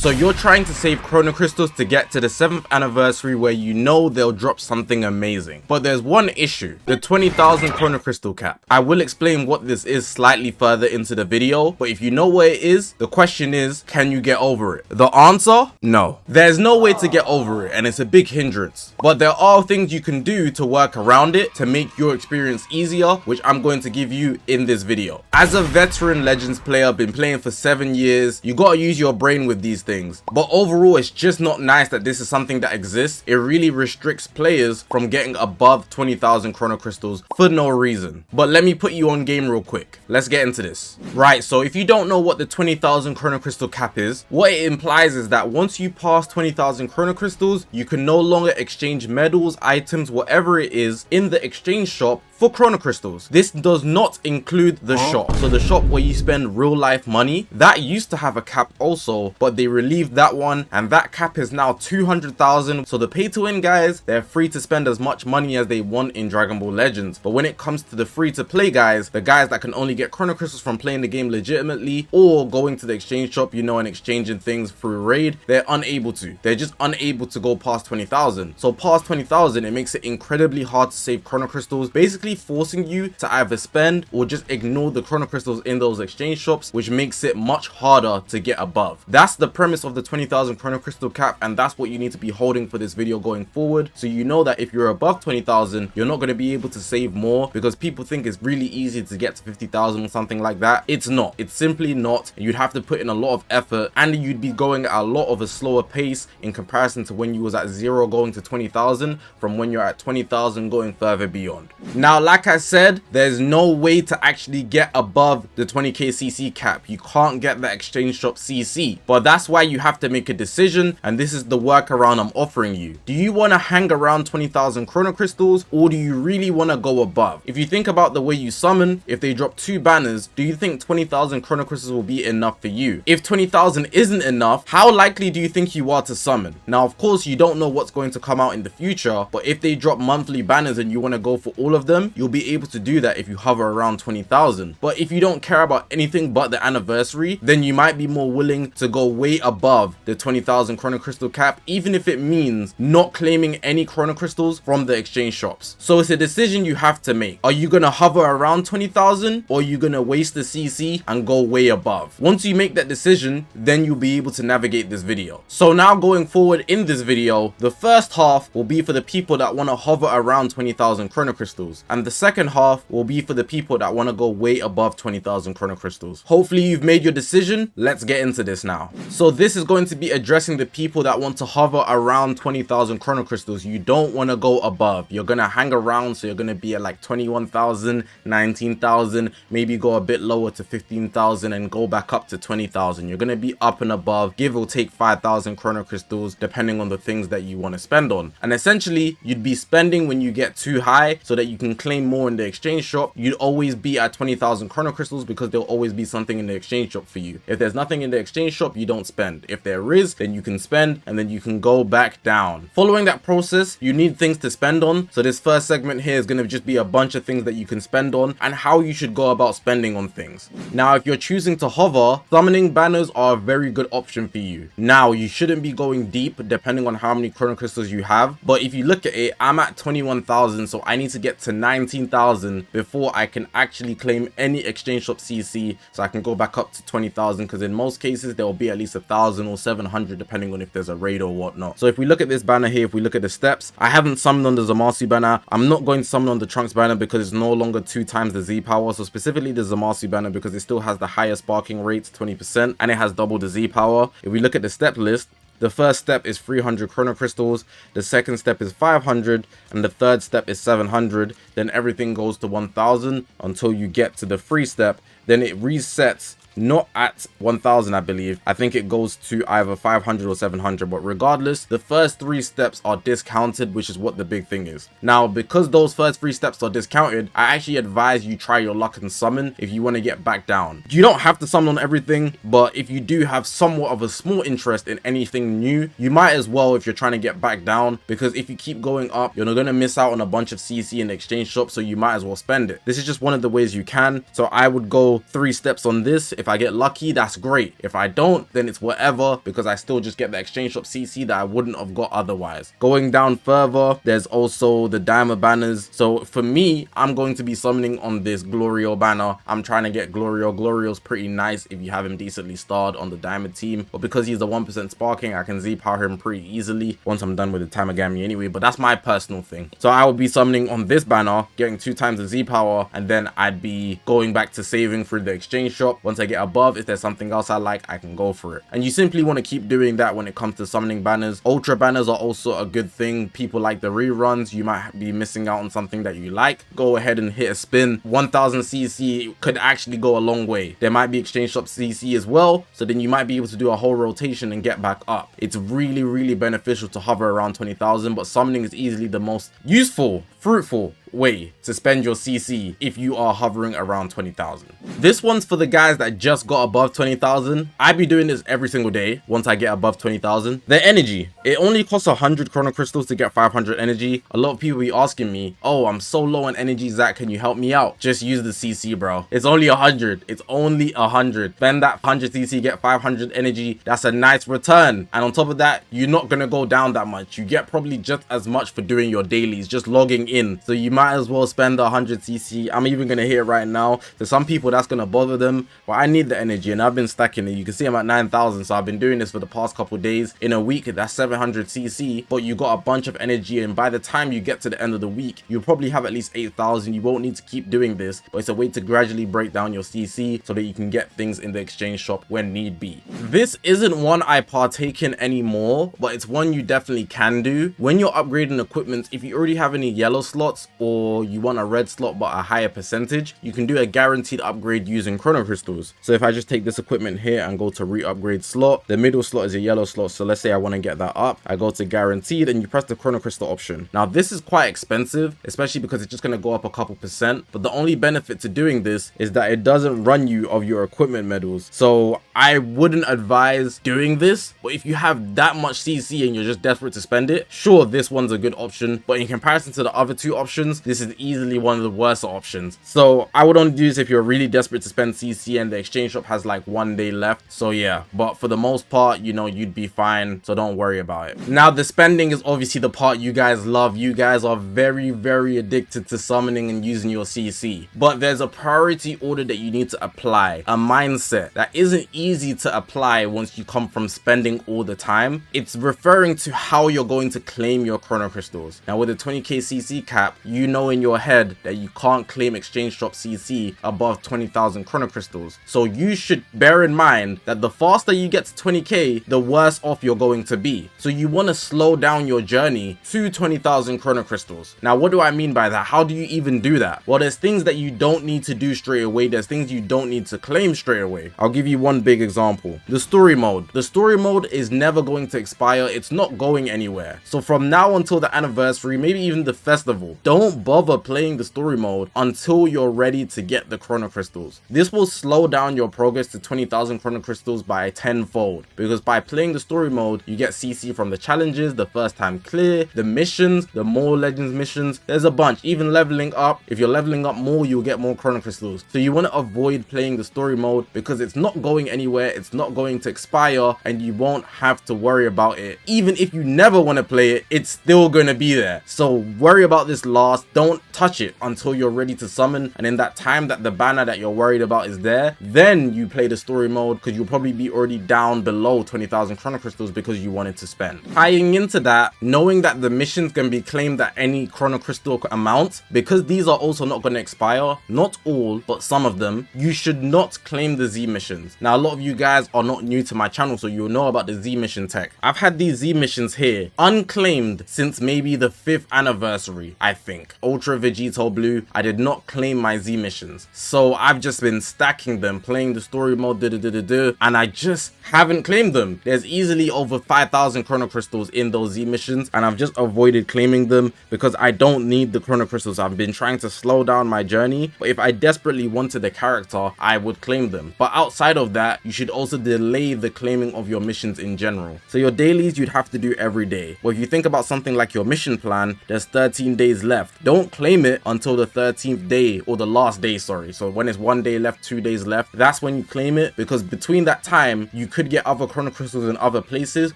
So you're trying to save chrono crystals to get to the 7th anniversary where you know they'll drop something amazing. But there's one issue, the 20,000 chrono crystal cap. I will explain what this is slightly further into the video, but if you know what it is, the question is, can you get over it? The answer? No. There's no way to get over it, and it's a big hindrance. But there are things you can do to work around it to make your experience easier, which I'm going to give you in this video. As a veteran Legends player, been playing for 7 years, you gotta use your brain with these things. But overall, it's just not nice that this is something that exists. It really restricts players from getting above 20,000 chrono crystals for no reason. But let me put you on game real quick. Let's get into this. Right, so if you don't know what the 20,000 chrono crystal cap is, what it implies is that once you pass 20,000 chrono crystals, you can no longer exchange medals, items, whatever it is in the exchange shop for chrono crystals. This does not include the shop. So the shop where you spend real life money, that used to have a cap also, but they relieved that one, and that cap is now 200,000. So the pay to win guys, they're free to spend as much money as they want in Dragon Ball Legends. But when it comes to the free to play guys, the guys that can only get chrono crystals from playing the game legitimately or going to the exchange shop, you know, and exchanging things through raid, they're unable to. They're just unable to go past 20,000. So past 20,000, it makes it incredibly hard to save chrono crystals, basically forcing you to either spend or just ignore the chrono crystals in those exchange shops, which makes it much harder to get above. That's the premise of the 20,000 chrono crystal cap, and that's what you need to be holding for this video going forward. So you know that if you're above 20,000, you're not going to be able to save more, because people think it's really easy to get to 50,000 or something like that. It's not. It's simply not. You'd have to put in a lot of effort, and you'd be going at a lot of a slower pace in comparison to when you was at 0 going to 20,000 from when you're at 20,000 going further beyond. Now, like I said, there's no way to actually get above the 20k CC cap. You can't get the exchange shop CC, but that's why you have to make a decision, and this is the workaround I'm offering you. Do you want to hang around 20,000 chrono crystals, or do you really want to go above? If you think about the way you summon, if they drop 2 banners, do you think 20,000 chrono crystals will be enough for you? If 20,000 isn't enough, how likely do you think you are to summon? Now, of course, you don't know what's going to come out in the future, but if they drop monthly banners and you want to go for all of them, you'll be able to do that if you hover around 20,000. But if you don't care about anything but the anniversary, then you might be more willing to go way above the 20,000 chrono crystal cap, even if it means not claiming any chrono crystals from the exchange shops. So it's a decision you have to make. Are you gonna hover around 20,000, or are you gonna waste the CC and go way above? Once you make that decision, then you'll be able to navigate this video. So now going forward in this video, the first half will be for the people that want to hover around 20,000 chrono crystals, and the second half will be for the people that want to go way above 20,000 chrono crystals. Hopefully you've made your decision. Let's get into this now. So this is going to be addressing the people that want to hover around 20,000 chrono crystals. You don't want to go above. You're gonna hang around, so you're gonna be at like 21,000, 19,000, maybe go a bit lower to 15,000 and go back up to 20,000. You're gonna be up and above, give or take 5,000 chrono crystals depending on the things that you want to spend on. And essentially you'd be spending when you get too high so that you can claim more in the exchange shop. You'd always be at 20,000 chrono crystals because there'll always be something in the exchange shop for you. If there's nothing in the exchange shop, you don't spend. If there is, then you can spend, and then you can go back down. Following that process, you need things to spend on. So this first segment here is going to just be a bunch of things that you can spend on and how you should go about spending on things. Now, if you're choosing to hover, summoning banners are a very good option for you. Now, you shouldn't be going deep depending on how many chrono crystals you have, but if you look at it, I'm at 21,000, so I need to get to 19,000 before I can actually claim any exchange shop CC, so I can go back up to 20,000, because in most cases there will be at least 1,000 or 700 depending on if there's a raid or whatnot. So if we look at this banner here, if we look at the steps, I haven't summoned on the Zamasu banner. I'm not going to summon on the Trunks banner because it's no longer 2 times the Z power. So specifically the Zamasu banner, because it still has the highest sparking rate, 20%, and it has double the Z power. If we look at the step list, the first step is 300 chrono crystals, the second step is 500, and the third step is 700. Then everything goes to 1,000 until you get to the free step. Then it resets not at 1,000, I believe. I think it goes to either 500 or 700, but regardless, the first 3 steps are discounted, which is what the big thing is. Now, because those first 3 steps are discounted, I actually advise you try your luck and summon if you want to get back down. You don't have to summon on everything, but if you do have somewhat of a small interest in anything new, you might as well if you're trying to get back down, because if you keep going up, you're going to miss out on a bunch of CC in the exchange shop, so you might as well spend it. This is just one of the ways you can. So I would go 3 steps on this if I get lucky, that's great. If I don't, then it's whatever, because I still just get the exchange shop CC that I wouldn't have got otherwise. Going down further, there's also the diamond banners. So for me, I'm going to be summoning on this Glorio banner. I'm trying to get Glorio. Glorio's pretty nice if you have him decently starred on the diamond team, but because he's a 1% sparking, I can Z-power him pretty easily once I'm done with the Tamagami anyway, but that's my personal thing. So I would be summoning on this banner, getting 2 times the Z-power, and then I'd be going back to saving through the exchange shop. Once I get above, if there's something else I like, I can go for it. And you simply want to keep doing that when it comes to summoning banners. Ultra banners are also a good thing. People like the reruns. You might be missing out on something that you like. Go ahead and hit a spin. 1000 CC could actually go a long way. There might be exchange shop CC as well, so then you might be able to do a whole rotation and get back up. It's really beneficial to hover around 20,000, but summoning is easily the most useful, fruitful way to spend your CC if you are hovering around 20,000. This one's for the guys that just got above 20,000. I'd be doing this every single day once I get above 20,000. The energy, it only costs 100 chrono crystals to get 500 energy. A lot of people be asking me, oh, I'm so low on energy, Zach, can you help me out? Just use the CC, bro. It's only 100. It's only 100. Spend that 100 CC, get 500 energy. That's a nice return. And on top of that, you're not gonna go down that much. You get probably just as much for doing your dailies, just logging in. So you might as well spend the 100 CC. I'm even gonna hit it right now. To some people that's gonna bother them, but I need the energy and I've been stacking it. You can see I'm at 9,000, so I've been doing this for the past couple days. In a week, that's 700 CC, but you got a bunch of energy, and by the time you get to the end of the week, you'll probably have at least 8,000. You won't need to keep doing this, but it's a way to gradually break down your CC so that you can get things in the exchange shop when need be. This isn't one I partake in anymore, but it's one you definitely can do. When you're upgrading equipment, if you already have any yellow slots or you want a red slot but a higher percentage, you can do a guaranteed upgrade using chrono crystals. So if I just take this equipment here and go to re-upgrade slot, the middle slot is a yellow slot, so let's say I want to get that up, I go to guaranteed and you press the chrono crystal option. Now this is quite expensive, especially because it's just going to go up a couple percent, but the only benefit to doing this is that it doesn't run you of your equipment medals. So I wouldn't advise doing this, but if you have that much CC and you're just desperate to spend it, sure, this one's a good option, but in comparison to the other two options, this is easily one of the worst options. So I would only do this if you're really desperate to spend CC and the exchange shop has like 1 day left. So yeah, but for the most part, you know, you'd be fine, so don't worry about it. Now the spending is obviously the part you guys love. You guys are very addicted to summoning and using your CC, but there's a priority order that you need to apply, a mindset that isn't easy to apply once you come from spending all the time. It's referring to how you're going to claim your chrono crystals. Now with a 20k CC cap, you know in your head that you can't claim exchange shop CC above 20,000 chrono crystals. So you should bear in mind that the faster you get to 20k, the worse off you're going to be. So you want to slow down your journey to 20,000 chrono crystals. Now what do I mean by that? How do you even do that? Well, there's things that you don't need to do straight away. There's things you don't need to claim straight away. I'll give you one big example. The story mode. The story mode is never going to expire. It's not going anywhere. So from now until the anniversary, maybe even the festival, don't bother playing the story mode until you're ready to get the chrono crystals. This will slow down your progress to 20,000 chrono crystals by 10-fold, because by playing the story mode, you get CC from the challenges, the first time clear, the missions, the more legends missions. There's a bunch. Even leveling up, if you're leveling up more, you'll get more chrono crystals. So you want to avoid playing the story mode because it's not going anywhere, it's not going to expire, and you won't have to worry about it. Even if you never want to play it, it's still going to be there. So worry about this last. Don't touch it until you're ready to summon, and in that time that the banner that you're worried about is there, then you play the story mode, because you'll probably be already down below 20,000 chrono crystals because you wanted to spend. Tying into that, knowing that the missions can be claimed at any chrono crystal amount, because these are also not going to expire, not all, but some of them, you should not claim the Z missions. Now a lot of you guys are not new to my channel, so you'll know about the Z mission tech. I've had these Z missions here unclaimed since maybe the 5th anniversary, I think. Ultra Vegito Blue, I did not claim my Z missions, so I've just been stacking them, playing the story mode, and I just haven't claimed them. There's easily over 5,000 chrono crystals in those Z missions, and I've just avoided claiming them because I don't need the chrono crystals. I've been trying to slow down my journey, but if I desperately wanted the character, I would claim them. But outside of that, you should also delay the claiming of your missions in general. So your dailies you'd have to do every day. Well, if you think about something like your mission plan, there's 13 13 days left. Don't claim it until the 13th day, or the last day, sorry. So when it's 1 day left, 2 days left, that's when you claim it, because between that time you could get other chrono crystals in other places,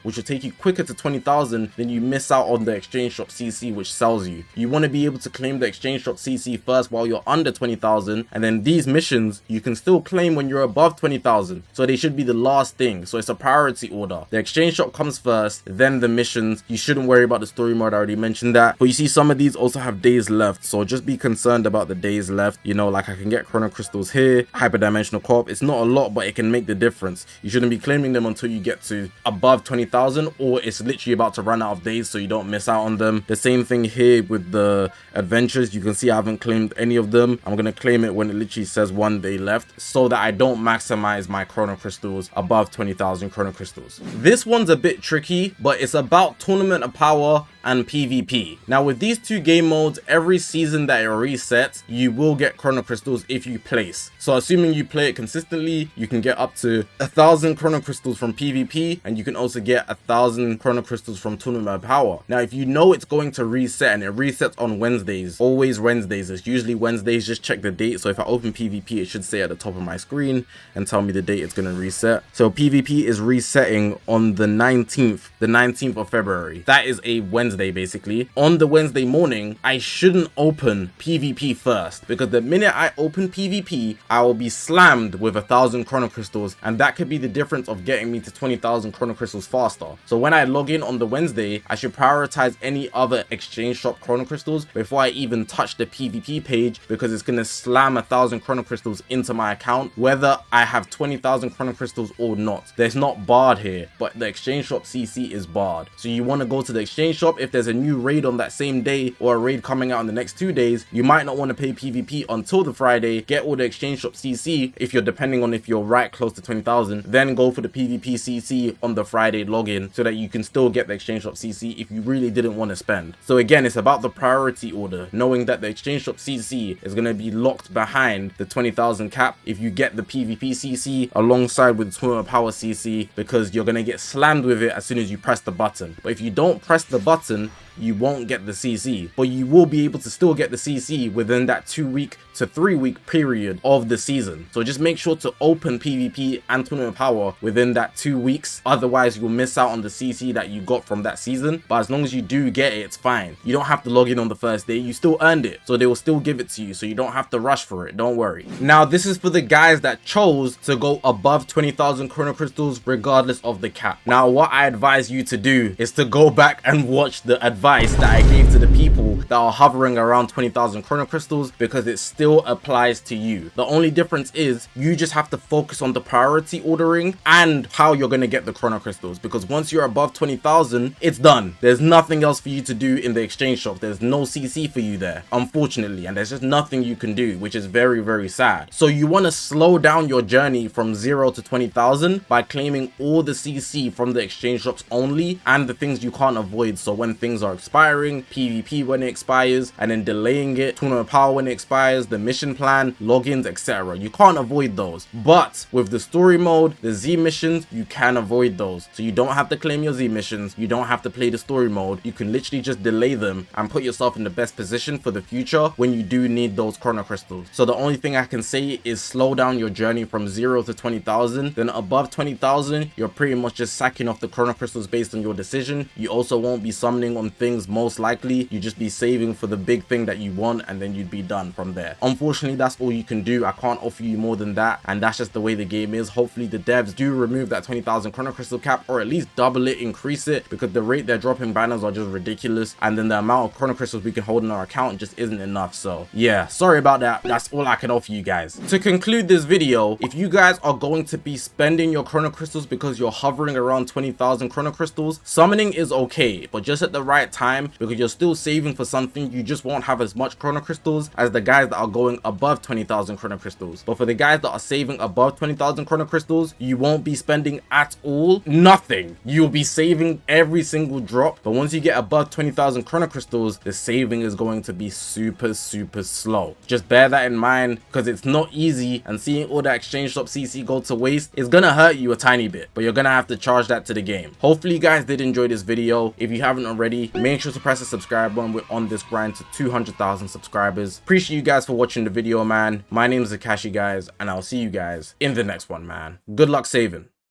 which will take you quicker to 20,000. Then you miss out on the exchange shop CC, which sells you. You want to be able to claim the exchange shop CC first while you're under 20,000, and then these missions you can still claim when you're above 20,000. So they should be the last thing. So it's a priority order. The exchange shop comes first, then the missions. You shouldn't worry about the story mode, I already mentioned that. But you see, some of these also have days left, so just be concerned about the days left. You know, like I can get chrono crystals here, hyperdimensional co-op. It's not a lot, but it can make the difference. You shouldn't be claiming them until you get to above 20,000, or it's literally about to run out of days, so you don't miss out on them. The same thing here with the adventures. You can see I haven't claimed any of them. I'm gonna claim it when it literally says 1 day left, so that I don't maximize my chrono crystals above 20,000 chrono crystals. This one's a bit tricky, but it's about Tournament of Power and PvP. Now with these two game modes, every season that it resets, you will get chrono crystals if you place. So assuming you play it consistently, you can get up to 1,000 chrono crystals from PvP, and you can also get 1,000 chrono crystals from Tournament of Power. Now if you know it's going to reset, and it resets on Wednesdays, always Wednesdays, it's usually Wednesdays, just check the date. So if I open PvP, it should say at the top of my screen and tell me the date it's going to reset. So PvP is resetting on the 19th of February. That is a Wednesday. Basically on the Wednesday morning, I shouldn't open PvP first, because the minute I open PvP, I will be slammed with 1,000 chrono crystals, and that could be the difference of getting me to 20,000 chrono crystals faster. So when I log in on the Wednesday, I should prioritize any other exchange shop chrono crystals before I even touch the PvP page, because it's going to slam 1,000 chrono crystals into my account whether I have 20,000 chrono crystals or not. There's not barred here, but the exchange shop CC is barred. So you want to go to the exchange shop. If there's a new raid on that same day, or a raid coming out in the next 2 days, you might not want to pay PvP until the Friday, get all the exchange shop CC if you're depending on if you're right close to 20,000, then go for the PvP CC on the Friday login, so that you can still get the exchange shop CC if you really didn't want to spend. So again, it's about the priority order, knowing that the exchange shop CC is going to be locked behind the 20,000 cap if you get the PvP CC alongside with the Tournament of Power CC, because you're going to get slammed with it as soon as you press the button. But if you don't press the button, you won't get the CC, but you will be able to still get the CC within that 2-week to 3-week period of the season. So just make sure to open PvP and Tournament of Power within that 2 weeks, otherwise you'll miss out on the CC that you got from that season. But as long as you do get it, it's fine. You don't have to log in on the first day, you still earned it, so they will still give it to you, so you don't have to rush for it, don't worry. Now this is for the guys that chose to go above 20,000 chrono crystals regardless of the cap. Now what I advise you to do is to go back and watch the advice that I gave to the people that are hovering around 20,000 chrono crystals, because it still applies to you. The only difference is you just have to focus on the priority ordering and how you're going to get the chrono crystals, because once you're above 20,000, it's done. There's nothing else for you to do in the exchange shop. There's no CC for you there, unfortunately, and there's just nothing you can do, which is very, very sad. So you want to slow down your journey from 0 to 20,000 by claiming all the CC from the exchange shops only, and the things you can't avoid. So when things are expiring, PvP when it expires, and then delaying it, Tournament of Power when it expires, the mission plan, logins, etc. You can't avoid those. But with the story mode, the Z missions, you can avoid those. So you don't have to claim your Z missions, you don't have to play the story mode, you can literally just delay them and put yourself in the best position for the future when you do need those chrono crystals. So the only thing I can say is slow down your journey from 0 to 20,000. Then above 20,000, you're pretty much just sacking off the chrono crystals based on your decision. You also won't be summoning on things, most likely. You just be saving for the big thing that you want, and then you'd be done from there. Unfortunately, that's all you can do. I can't offer you more than that, and that's just the way the game is. Hopefully the devs do remove that 20,000 chrono crystal cap, or at least double it, increase it, because the rate they're dropping banners are just ridiculous, and then the amount of chrono crystals we can hold in our account just isn't enough. So yeah, sorry about that. That's all I can offer you guys. To conclude this video, if you guys are going to be spending your chrono crystals because you're hovering around 20,000 chrono crystals, summoning is okay, but just at the right time, because you're still saving for something. You just won't have as much chrono crystals as the guys that are going above 20,000 chrono crystals. But for the guys that are saving above 20,000 chrono crystals, you won't be spending at all, nothing. You'll be saving every single drop, but once you get above 20,000 chrono crystals, the saving is going to be super slow. Just bear that in mind, because it's not easy, and seeing all that exchange shop CC go to waste is gonna hurt you a tiny bit, but you're gonna have to charge that to the game. Hopefully you guys did enjoy this video. If you haven't already, Make sure to press the subscribe button. We're on this grind to 200,000 subscribers. Appreciate you guys for watching the video, man. My name is Zakashi, guys, and I'll see you guys in the next one, man. Good luck saving.